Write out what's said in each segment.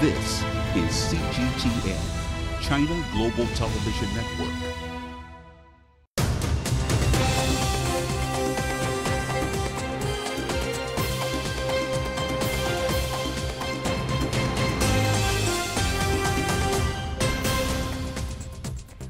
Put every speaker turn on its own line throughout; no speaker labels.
This is CGTN, China Global Television Network.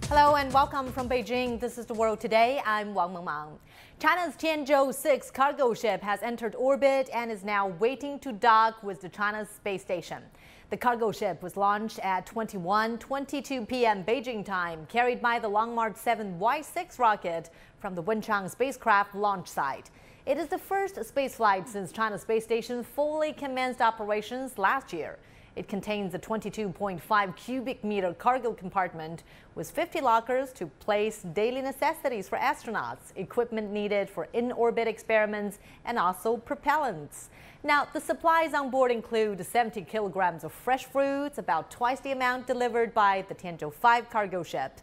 Hello and welcome from Beijing. This is The World Today. I'm Wang Mengmang. China's Tianzhou 6 cargo ship has entered orbit and is now waiting to dock with the China's space station. The cargo ship was launched at 21:22 p.m. Beijing time, carried by the Long March 7 Y6 rocket from the Wenchang spacecraft launch site. It is the first spaceflight since China's space station fully commenced operations last year. It contains a 22.5 cubic meter cargo compartment with 50 lockers to place daily necessities for astronauts, equipment needed for in-orbit experiments, and also propellants. Now, the supplies on board include 70 kilograms of fresh fruits, about twice the amount delivered by the Tianzhou 5 cargo ship.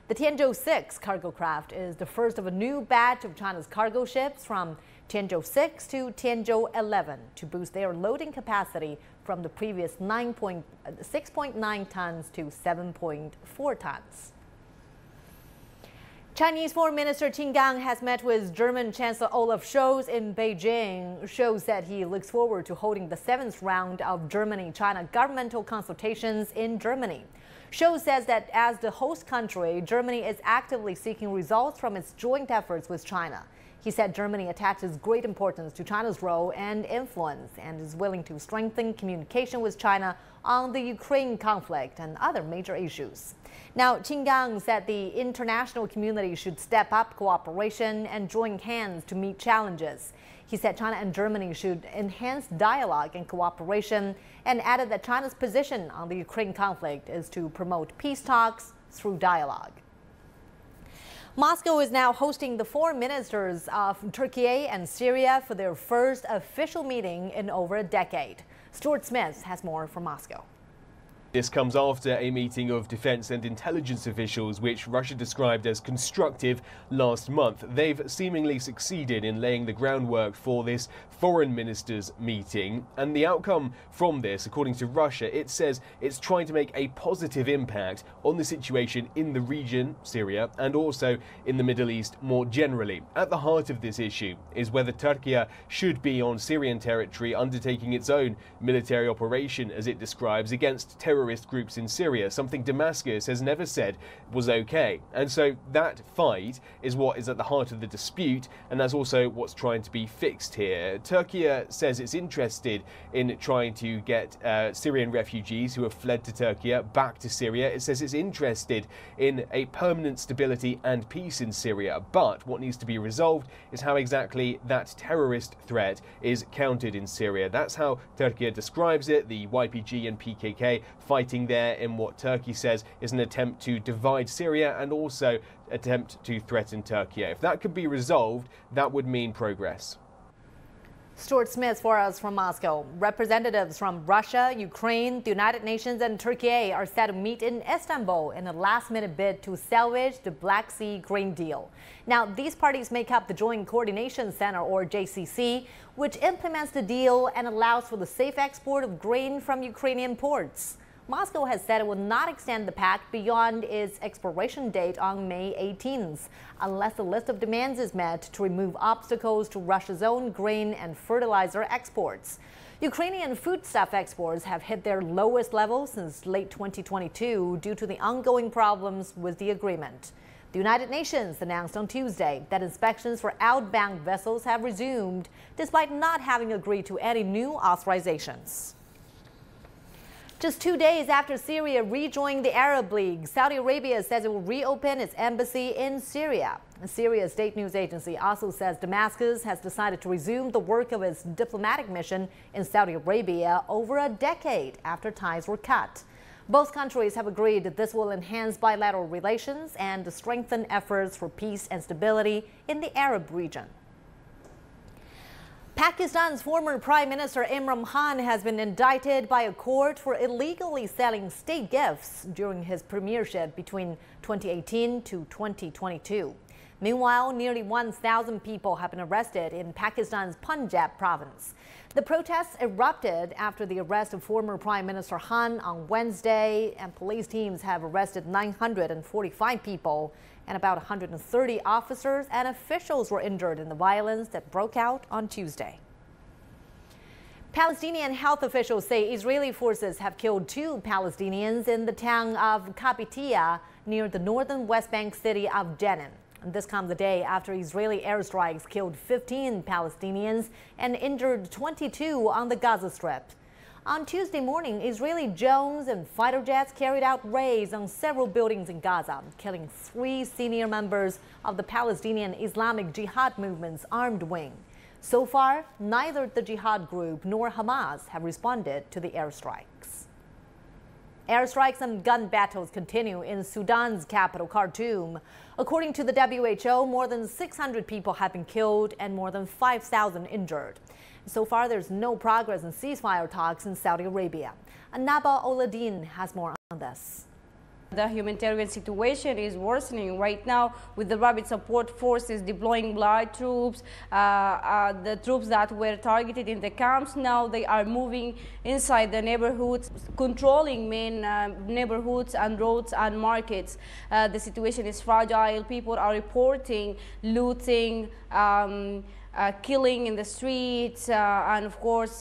The Tianzhou 6 cargo craft is the first of a new batch of China's cargo ships from Tianzhou 6 to Tianzhou 11 to boost their loading capacity from the previous 6.9 tons to 7.4 tons. Chinese Foreign Minister Qin Gang has met with German Chancellor Olaf Scholz in Beijing. Scholz said he looks forward to holding the 7th round of Germany-China governmental consultations in Germany. Scholz says that as the host country, Germany is actively seeking results from its joint efforts with China. He said Germany attaches great importance to China's role and influence and is willing to strengthen communication with China on the Ukraine conflict and other major issues. Now, Qin Gang said the international community should step up cooperation and join hands to meet challenges. He said China and Germany should enhance dialogue and cooperation and added that China's position on the Ukraine conflict is to promote peace talks through dialogue. Moscow is now hosting the foreign ministers of Turkey and Syria for their first official meeting in over a decade. Stuart Smith has more from Moscow.
This comes after a meeting of defense and intelligence officials, which Russia described as constructive last month. They've seemingly succeeded in laying the groundwork for this foreign ministers meeting. And the outcome from this, according to Russia, it says it's trying to make a positive impact on the situation in the region, Syria, and also in the Middle East more generally. At the heart of this issue is whether Turkey should be on Syrian territory undertaking its own military operation, as it describes, against terrorist groups in Syria, something Damascus has never said was okay. And so that fight is what is at the heart of the dispute, and that's also what's trying to be fixed here. Turkey says it's interested in trying to get Syrian refugees who have fled to Turkey back to Syria. It says it's interested in a permanent stability and peace in Syria, but what needs to be resolved is how exactly that terrorist threat is countered in Syria. That's how Turkey describes it, the YPG and PKK fighting there in what Turkey says is an attempt to divide Syria and also attempt to threaten Turkey. If that could be resolved, that would mean progress.
Stuart Smith for us from Moscow. Representatives from Russia, Ukraine, the United Nations and Turkey are set to meet in Istanbul in a last-minute bid to salvage the Black Sea grain deal. Now, these parties make up the Joint Coordination Center, or JCC, which implements the deal and allows for the safe export of grain from Ukrainian ports. Moscow has said it will not extend the pact beyond its expiration date on May 18th, unless the list of demands is met to remove obstacles to Russia's own grain and fertilizer exports. Ukrainian foodstuff exports have hit their lowest level since late 2022 due to the ongoing problems with the agreement. The United Nations announced on Tuesday that inspections for outbound vessels have resumed, despite not having agreed to any new authorizations. Just 2 days after Syria rejoined the Arab League, Saudi Arabia says it will reopen its embassy in Syria. Syria's state news agency also says Damascus has decided to resume the work of its diplomatic mission in Saudi Arabia over a decade after ties were cut. Both countries have agreed that this will enhance bilateral relations and strengthen efforts for peace and stability in the Arab region. Pakistan's former Prime Minister Imran Khan has been indicted by a court for illegally selling state gifts during his premiership between 2018 to 2022. Meanwhile, nearly 1,000 people have been arrested in Pakistan's Punjab province. The protests erupted after the arrest of former Prime Minister Khan on Wednesday, and police teams have arrested 945 people, and about 130 officers and officials were injured in the violence that broke out on Tuesday. Palestinian health officials say Israeli forces have killed 2 Palestinians in the town of Kapitia near the northern West Bank city of Jenin. And this comes a day after Israeli airstrikes killed 15 Palestinians and injured 22 on the Gaza Strip. On Tuesday morning, Israeli drones and fighter jets carried out raids on several buildings in Gaza, killing 3 senior members of the Palestinian Islamic Jihad movement's armed wing. So far, neither the Jihad group nor Hamas have responded to the airstrikes. Airstrikes and gun battles continue in Sudan's capital, Khartoum. According to the WHO, more than 600 people have been killed and more than 5,000 injured. So far, there's no progress in ceasefire talks in Saudi Arabia. Anaba Oladin has more on this.
The humanitarian situation is worsening right now with the rapid support forces deploying blood troops. The troops that were targeted in the camps, now they are moving inside the neighborhoods, controlling main neighborhoods and roads and markets. The situation is fragile. People are reporting looting, killing in the streets, and of course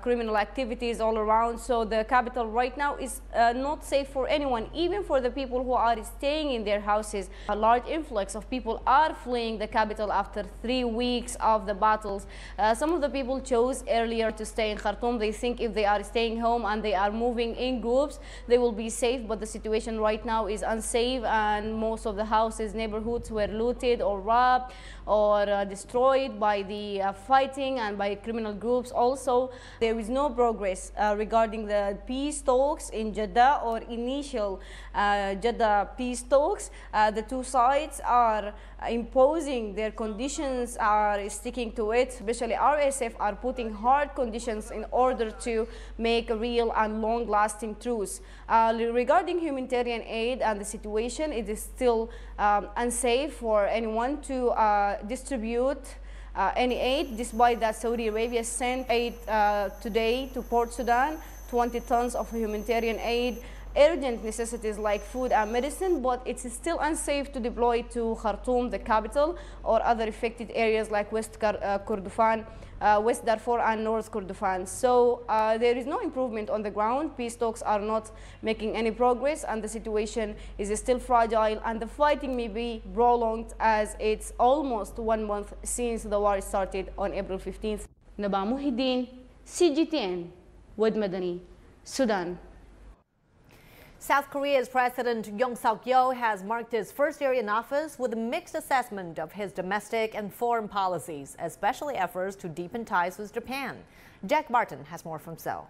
criminal activities all around. So the capital right now is not safe for anyone, even for the people who are staying in their houses. A large influx of people are fleeing the capital after 3 weeks of the battles. Some of the people chose earlier to stay in Khartoum. They think if they are staying home and they are moving in groups, they will be safe, but the situation right now is unsafe, and most of the houses, neighborhoods were looted or robbed or destroyed by the fighting and by criminal groups. Also, there is no progress regarding the peace talks in Jeddah or initial Jeddah peace talks. The 2 sides are imposing their conditions, are sticking to it. Especially RSF are putting hard conditions in order to make a real and long-lasting truce. Regarding humanitarian aid and the situation, it is still unsafe for anyone to distribute any aid, despite that Saudi Arabia sent aid today to Port Sudan, 20 tons of humanitarian aid, urgent necessities like food and medicine, but it's still unsafe to deploy to Khartoum, the capital, or other affected areas like West Kordofan, West Darfur and North Kordofan. So there is no improvement on the ground. Peace talks are not making any progress, and the situation is still fragile, and the fighting may be prolonged as it's almost 1 month since the war started on April 15th. Naba Muhyiddin, CGTN, Wad Madani, Sudan.
South Korea's President Yoon Suk-yeol has marked his first year in office with a mixed assessment of his domestic and foreign policies, especially efforts to deepen ties with Japan. Jack Barton has more from Seoul.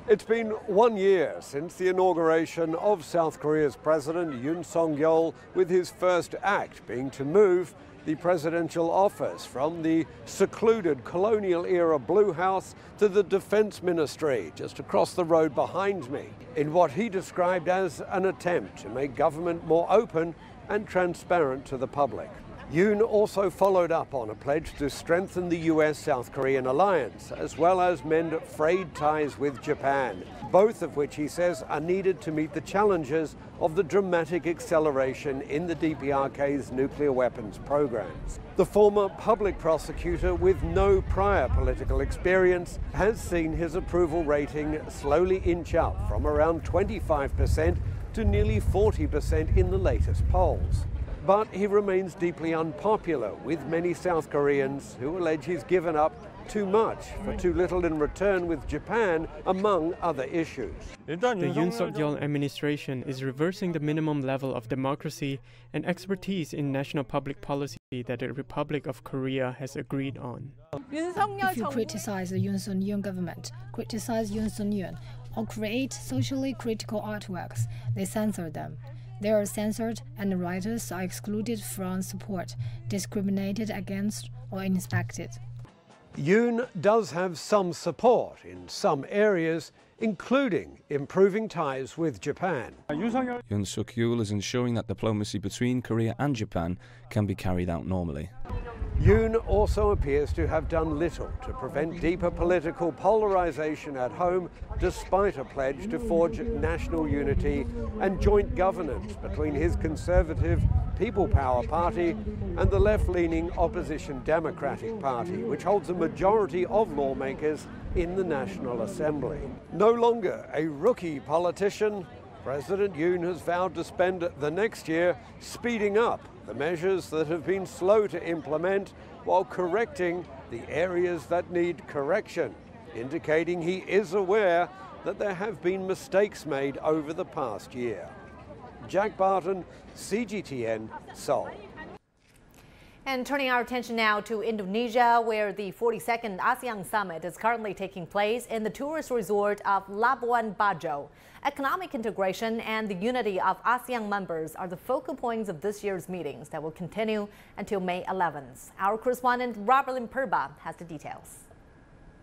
It's been 1 year since the inauguration of South Korea's President Yoon Suk-yeol, with his first act being to move the presidential office from the secluded colonial-era Blue House to the Defense Ministry just across the road behind me, in what he described as an attempt to make government more open and transparent to the public. Yoon also followed up on a pledge to strengthen the US-South Korean alliance, as well as mend frayed ties with Japan, both of which he says are needed to meet the challenges of the dramatic acceleration in the DPRK's nuclear weapons programs. The former public prosecutor with no prior political experience has seen his approval rating slowly inch up from around 25% to nearly 40% in the latest polls. But he remains deeply unpopular with many South Koreans who allege he's given up too much for too little in return with Japan, among other issues.
The Yoon Suk-yeol administration is reversing the minimum level of democracy and expertise in national public policy that the Republic of Korea has agreed on.
If you criticize the Yoon Suk-yeol government, criticize Yoon Suk-yeol, or create socially critical artworks, they censor them. They are censored, and writers are excluded from support, discriminated against, or inspected.
Yoon does have some support in some areas, including improving ties with Japan.
Yoon Suk-yeol is ensuring that diplomacy between Korea and Japan can be carried out normally.
Yoon also appears to have done little to prevent deeper political polarization at home, despite a pledge to forge national unity and joint governance between his conservative People Power Party and the left-leaning opposition Democratic Party, which holds a majority of lawmakers in the National Assembly. No longer a rookie politician, President Yoon has vowed to spend the next year speeding up the measures that have been slow to implement while correcting the areas that need correction, indicating he is aware that there have been mistakes made over the past year. Jack Barton, CGTN, Seoul.
And turning our attention now to Indonesia, where the 42nd ASEAN Summit is currently taking place in the tourist resort of Labuan Bajo. Economic integration and the unity of ASEAN members are the focal points of this year's meetings that will continue until May 11th. Our correspondent Robert Limperba has the details.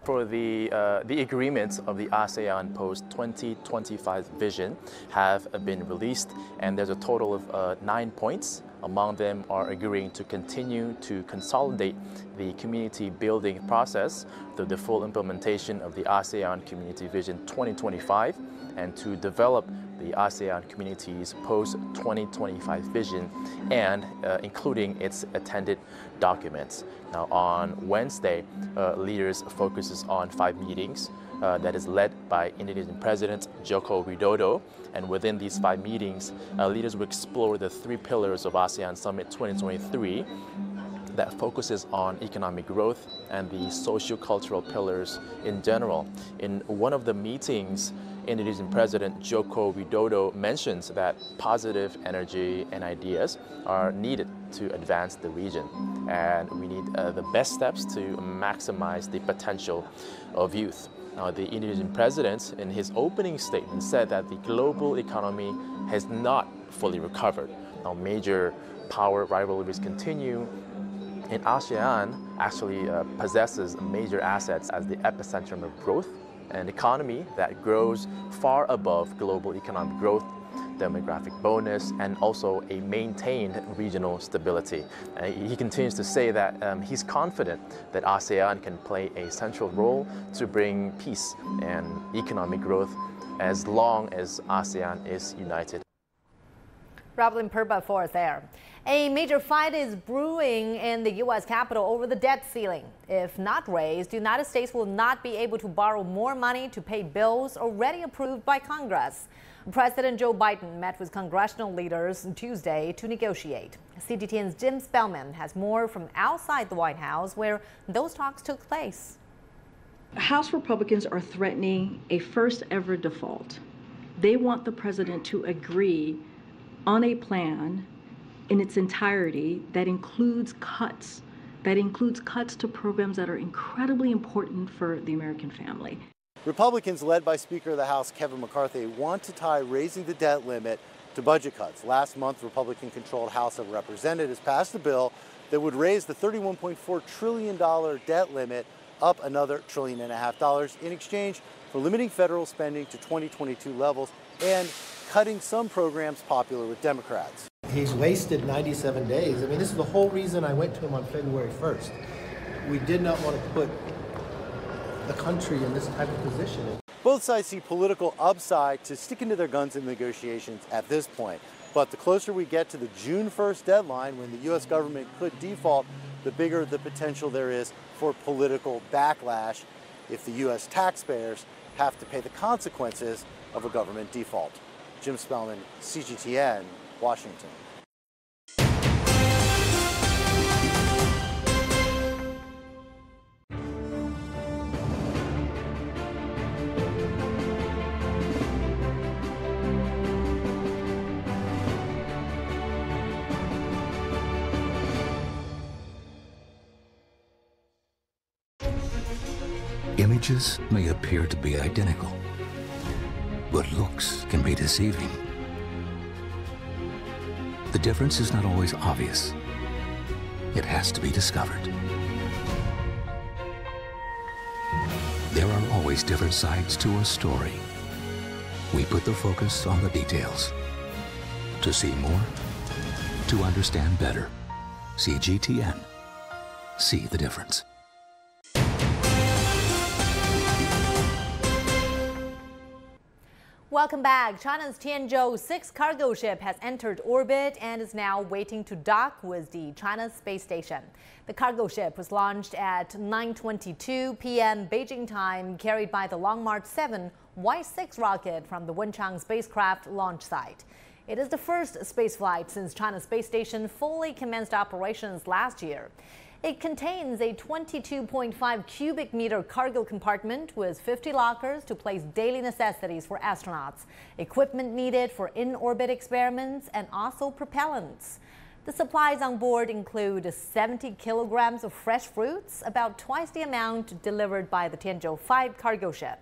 For the agreements of the ASEAN Post-2025 vision have been released, and there's a total of 9 points. Among them are agreeing to continue to consolidate the community building process through the full implementation of the ASEAN Community Vision 2025 and to develop the ASEAN Community's post-2025 vision and including its attended documents. Now on Wednesday, leaders focuses on 5 meetings that is led by Indonesian President Joko Widodo. And within these 5 meetings, leaders will explore the 3 pillars of ASEAN Summit 2023 that focuses on economic growth and the socio-cultural pillars in general. In one of the meetings, Indonesian President Joko Widodo mentions that positive energy and ideas are needed to advance the region. And we need the best steps to maximize the potential of youth. Now, the Indonesian president, in his opening statement, said that the global economy has not fully recovered. Now, major power rivalries continue, and ASEAN actually possesses major assets as the epicenter of growth, an economy that grows far above global economic growth, demographic bonus, and also a maintained regional stability. He continues to say that he's confident that ASEAN can play a central role to bring peace and economic growth as long as ASEAN is united.
Rob Limperba for us there. A major fight is brewing in the U.S. Capitol over the debt ceiling. If not raised, the United States will not be able to borrow more money to pay bills already approved by Congress. President Joe Biden met with congressional leaders Tuesday to negotiate. CGTN's Jim Spellman has more from outside the White House, where those talks took place.
House Republicans are threatening a first-ever default. They want the president to agree on a plan in its entirety that includes cuts to programs that are incredibly important for the American family.
Republicans, led by Speaker of the House Kevin McCarthy, want to tie raising the debt limit to budget cuts. Last month, Republican-controlled House of Representatives passed a bill that would raise the $31.4 trillion debt limit up another $1.5 trillion in exchange for limiting federal spending to 2022 levels and cutting some programs popular with Democrats.
He's wasted 97 days. I mean, this is the whole reason I went to him on February 1st. We did not want to put the country in this type of position.
Both sides see political upside to sticking to their guns in negotiations at this point. But the closer we get to the June 1st deadline, when the U.S. government could default, the bigger the potential there is for political backlash if the U.S. taxpayers have to pay the consequences of a government default. Jim Spellman, CGTN, Washington.
Images may appear to be identical, but looks can be deceiving. The difference is not always obvious. It has to be discovered. There are always different sides to a story. We put the focus on the details. To see more, to understand better. CGTN. See the difference.
Welcome back. China's Tianzhou-6 cargo ship has entered orbit and is now waiting to dock with the China space station. The cargo ship was launched at 9:22 p.m. Beijing time, carried by the Long March 7 Y6 rocket from the Wenchang spacecraft launch site. It is the first spaceflight since China's space station fully commenced operations last year. It contains a 22.5 cubic meter cargo compartment with 50 lockers to place daily necessities for astronauts, equipment needed for in-orbit experiments, and also propellants. The supplies on board include 70 kilograms of fresh fruits, about twice the amount delivered by the Tianzhou-5 cargo ship.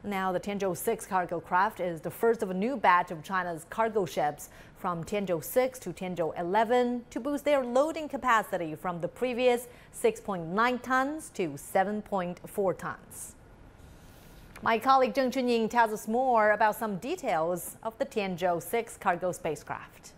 Now, the Tianzhou-6 cargo craft is the first of a new batch of China's cargo ships from Tianzhou-6 to Tianzhou-11 to boost their loading capacity from the previous 6.9 tons to 7.4 tons. My colleague Zheng Chunying tells us more about some details of the Tianzhou-6 cargo spacecraft.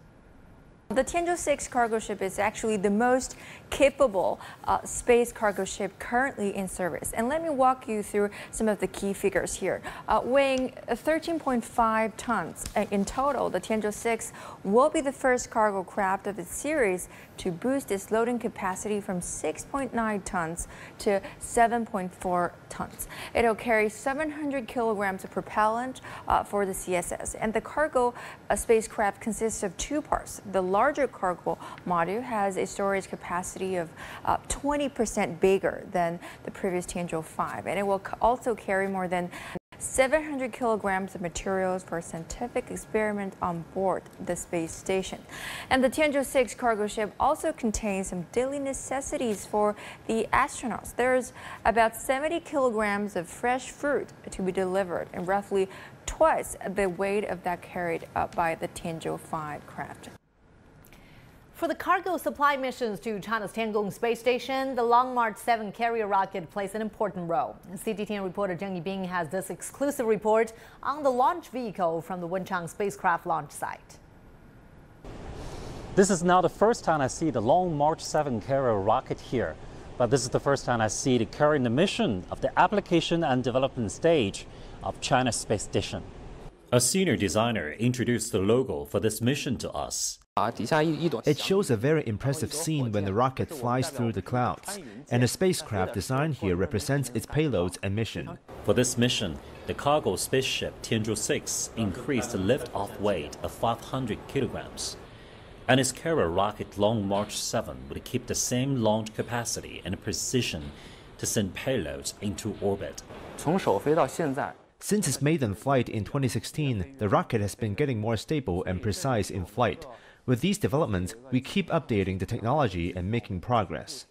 The Tianzhou-6 cargo ship is actually the most capable space cargo ship currently in service. And let me walk you through some of the key figures here. Weighing 13.5 tons in total, the Tianzhou-6 will be the first cargo craft of its series to boost its loading capacity from 6.9 tons to 7.4 tons. It'll carry 700 kilograms of propellant for the CSS. And the cargo spacecraft consists of two parts. The larger cargo module has a storage capacity of 20% bigger than the previous Tianzhou-5, and it will also carry more than 700 kilograms of materials for scientific experiment on board the space station. And the Tianzhou-6 cargo ship also contains some daily necessities for the astronauts. There's about 70 kilograms of fresh fruit to be delivered, and roughly twice the weight of that carried up by the Tianzhou-5 craft.
For the cargo supply missions to China's Tiangong space station, the Long March 7 carrier rocket plays an important role. CGTN reporter Zheng Yibing has this exclusive report on the launch vehicle from the Wenchang spacecraft launch site.
This is now the first time I see the Long March 7 carrier rocket here, but this is the first time I see it carrying the mission of the application and development stage of China's space station.
A senior designer introduced the logo for this mission to us.
It shows a very impressive scene when the rocket flies through the clouds, and the spacecraft design here represents its payloads and mission.
For this mission, the cargo spaceship Tianzhou-6 increased the lift-off weight of 500 kilograms, and its carrier rocket Long March 7 would keep the same launch capacity and precision to send payloads into orbit.
Since its maiden flight in 2016, the rocket has been getting more stable and precise in flight. With these developments, we keep updating the technology and making progress.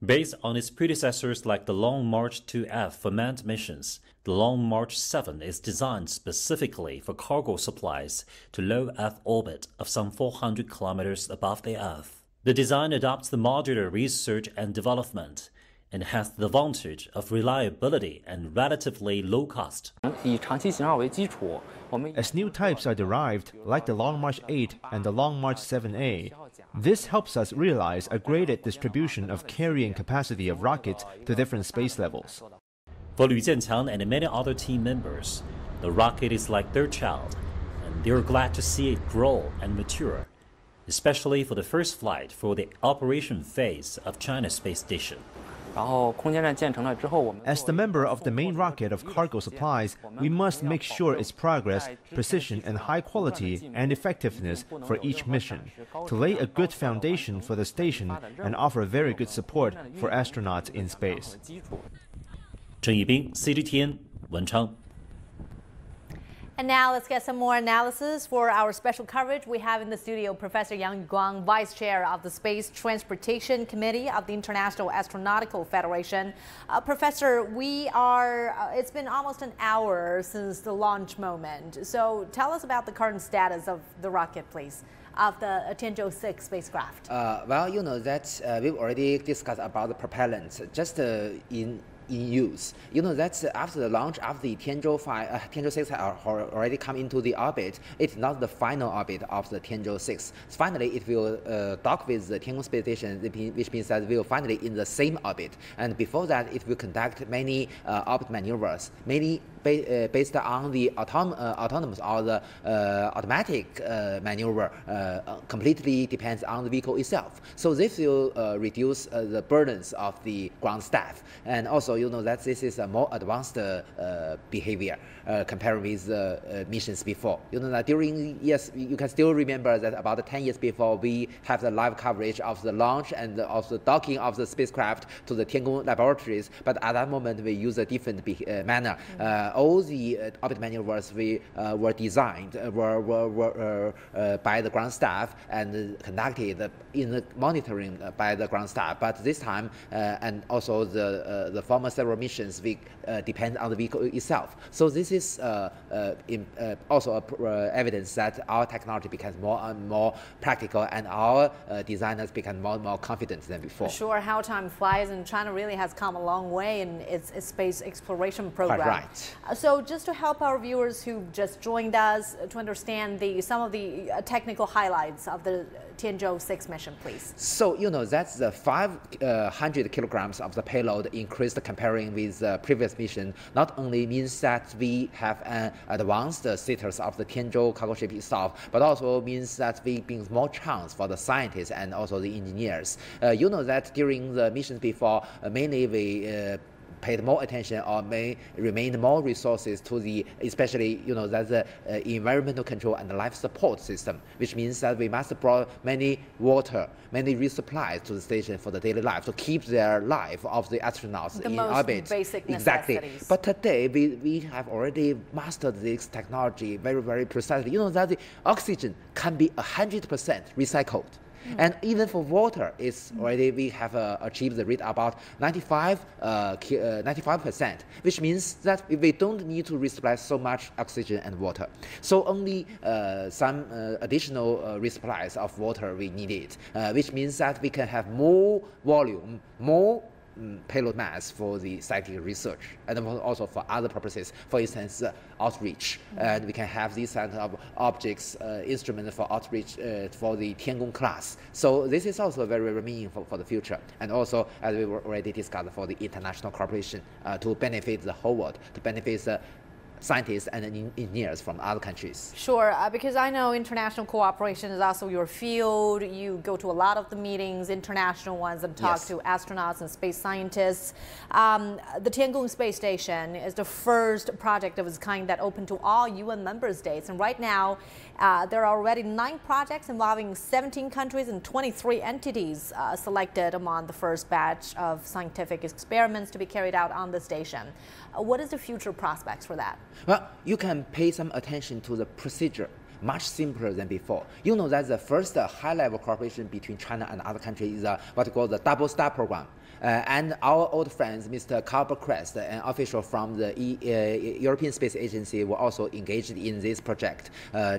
Based on its predecessors like the Long March 2F for manned missions, the Long March 7 is designed specifically for cargo supplies to low Earth orbit of some 400 kilometers above the Earth. The design adopts the modular research and development and has the advantage of reliability and relatively low cost.
As new types are derived, like the Long March 8 and the Long March 7A, this helps us realize a graded distribution of carrying capacity of rockets to different space levels.
For Lu Jianqiang and many other team members, the rocket is like their child, and they're glad to see it grow and mature, especially for the first flight for the operation phase of China's space station.
As the member of the main rocket of cargo supplies, we must make sure its progress, precision, and high quality and effectiveness for each mission, to lay a good foundation for the station and offer very good support for astronauts in space.
Zheng Yibing, CGTN, Wenchang.
And now let's get some more analysis for our special coverage. We have in the studio Professor Yang Yuguang, Vice Chair of the Space Transportation Committee of the International Astronautical Federation. Professor, it's been almost an hour since the launch moment. So tell us about the current status of the rocket, please, of the Tianzhou-6 spacecraft.
Well, you know that we've already discussed about the propellants. Just in in use. You know, that's after the launch of the Tianzhou 6 already come into the orbit. It's not the final orbit of the Tianzhou 6. Finally, it will dock with the Tiangong space station, which means that it will finally in the same orbit. And before that, it will conduct many orbit maneuvers, mainly based on the autonomous or the automatic maneuver, completely depends on the vehicle itself. So this will reduce the burdens of the ground staff. And also, you know, that this is a more advanced behavior compared with missions before. You know, that during years, you can still remember that about 10 years before, we have the live coverage of the launch and of the docking of the spacecraft to the Tiangong laboratories. But at that moment, we use a different manner. All the orbit maneuvers were designed were by the ground staff and conducted in the monitoring by the ground staff. But this time, and also the former several missions, we depend on the vehicle itself. So this is also evidence that our technology becomes more and more practical, and our designers become more and more confident than before.
Sure, how time flies, and China really has come a long way in its space exploration program.
Quite right.
So just to help our viewers who just joined us to understand some of the technical highlights of the Tianzhou 6 mission, please.
So, you know, that's the 500 kilograms of the payload increased comparing with the previous mission. Not only means that we have an advanced status of the Tianzhou cargo ship itself, but also means that we bring more chance for the scientists and also the engineers. You know that during the missions before, mainly we paid more attention or may remain more resources to the, especially, you know, that's the environmental control and the life support system, which means that we must bring many water, many resupplies to the station for the daily life to keep their life of the astronauts in orbit.
Basic
exactly.
Necessities.
But today we have already mastered this technology very, very precisely. You know that the oxygen can be 100% recycled. And even for water, it's already we have achieved the rate about 95%, which means that we don't need to resupply so much oxygen and water. So only some additional resupplies of water we needed, which means that we can have more volume, more payload mass for the scientific research, and also for other purposes, for instance, outreach. And we can have these kind of objects, instruments for outreach for the Tiangong class. So this is also very, very meaningful for the future. And also, as we already discussed, for the international cooperation to benefit the whole world, to benefit the scientists and engineers from other countries.
Sure, because I know international cooperation is also your field. You go to a lot of the meetings, international ones, and talk to astronauts and space scientists. The Tiangong space station is the first project of its kind that opened to all UN member states. And right now, there are already 9 projects involving 17 countries and 23 entities selected among the first batch of scientific experiments to be carried out on the station. What is the future prospects for that?
Well, you can pay some attention to the procedure. Much simpler than before. You know that the first high-level cooperation between China and other countries is what we call the Double Star program. And our old friends, Mr. Carl Beckrest, an official from the European Space Agency, were also engaged in this project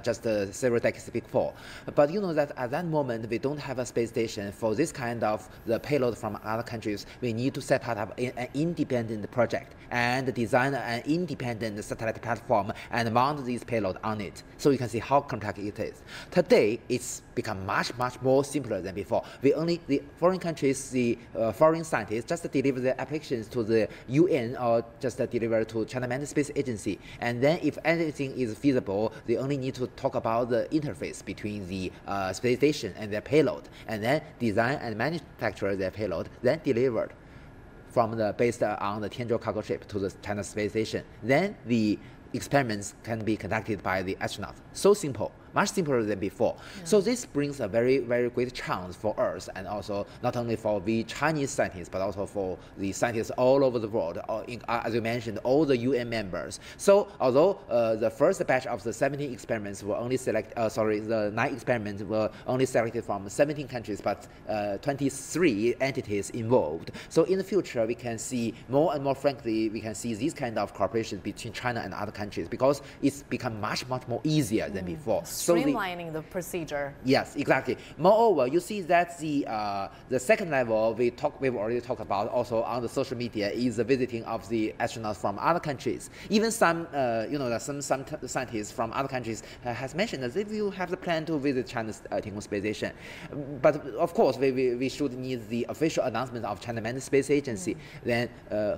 just several decades before. But you know that at that moment, we don't have a space station for this kind of the payload from other countries. We need to set up an independent project and design an independent satellite platform and mount this payload on it. So you can see how complex it is. Today, it's become much more simpler than before. The foreign countries, the foreign scientists just deliver the applications to the UN or just deliver to China Manned Space Agency. And then if anything is feasible, they only need to talk about the interface between the space station and their payload, and then design and manufacture their payload, then delivered based on the Tianzhou cargo ship to the China Space Station. Then the experiments can be conducted by the astronauts. So simple. Much simpler than before. So this brings a very, very great chance for us, and also not only for the Chinese scientists, but also for the scientists all over the world, as you mentioned, all the UN members. So although the first batch of the 17 experiments were only the 9 experiments were only selected from 17 countries, but 23 entities involved. So in the future, we can see more and more frankly, we can see this kind of cooperation between China and other countries, because it's become much more easier than before.
streamlining the procedure.
Yes, exactly. Moreover, you see that the second level we've already talked about also on the social media is the visiting of the astronauts from other countries. Even some some scientists from other countries has mentioned that they will have the plan to visit China's Tiangong space station. But of course, we should need the official announcement of China Manned Space Agency. Then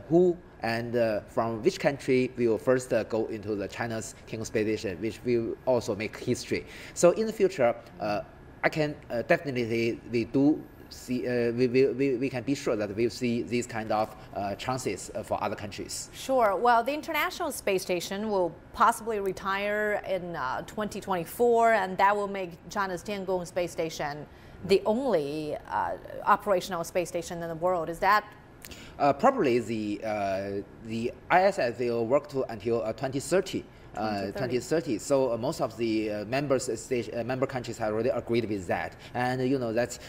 who and from which country will first go into the China's Tiangong space station, which will also make history. So in the future, I can definitely we do see we can be sure that we'll see these kind of chances for other countries.
Sure. Well, the International Space Station will possibly retire in 2024, and that will make China's Tiangong space station the only operational space station in the world. Is that?
Probably the ISS will work until 2030. 2030. So most of the member countries have already agreed with that, and that.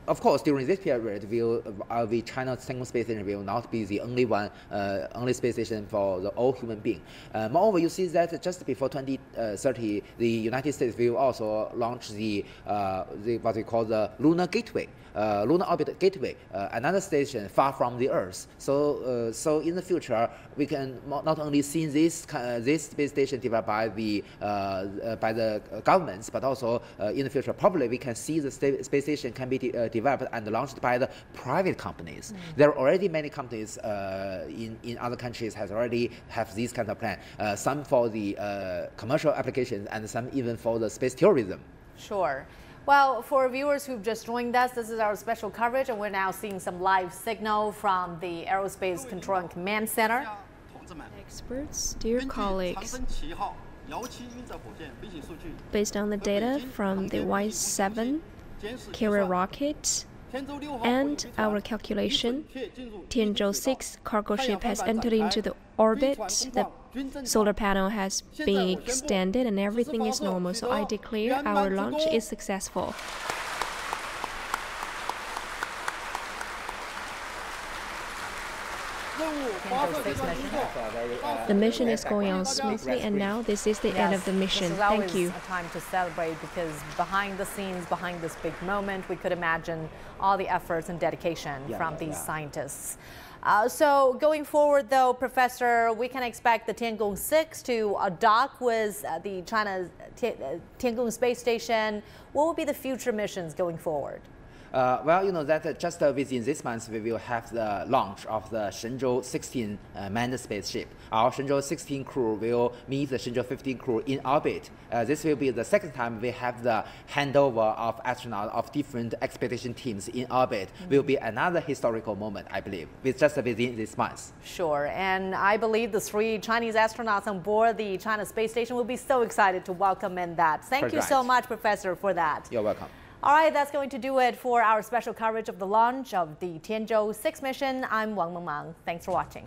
Of course, during this period, the China's Tiangong space station will not be the only space station for all human beings. Moreover, you see that just before 2030, the United States will also launch the what we call the Lunar Gateway, Lunar Orbit Gateway, another station far from the Earth. So in the future, we can not only see this space station developed by the governments, but also in the future, probably we can see the space station can be developed and launched by the private companies. There are already many companies in other countries has already have this kind of plan. Some for the commercial applications and some even for the space tourism.
Sure. Well, for viewers who've just joined us, this is our special coverage, and we're now seeing some live signal from the Aerospace Control and Command Center.
Experts, dear colleagues, based on the data from the Y-7 carrier rocket and our calculation, Tianzhou 6 cargo ship has entered into the orbit. The solar panel has been extended and everything is normal. So I declare our launch is successful. The mission is going on smoothly, and now this is the end of the mission. Thank you.
This is always a time to celebrate, because behind the scenes, behind this big moment, we could imagine all the efforts and dedication from these scientists. So going forward, though, Professor, we can expect the Tiangong 6 to dock with the China's Tiangong space station. What will be the future missions going forward?
Well, that just within this month, we will have the launch of the Shenzhou 16 manned spaceship. Our Shenzhou 16 crew will meet the Shenzhou 15 crew in orbit. This will be the second time we have the handover of astronauts of different expedition teams in orbit. Will be another historical moment, I believe, just within this month.
Sure, and I believe the 3 Chinese astronauts on board the China space station will be so excited to welcome in that. Thank you so much, Professor, for that.
You're welcome.
All right, that's going to do it for our special coverage of the launch of the Tianzhou 6 mission. I'm Wang Mengmang. Thanks for watching.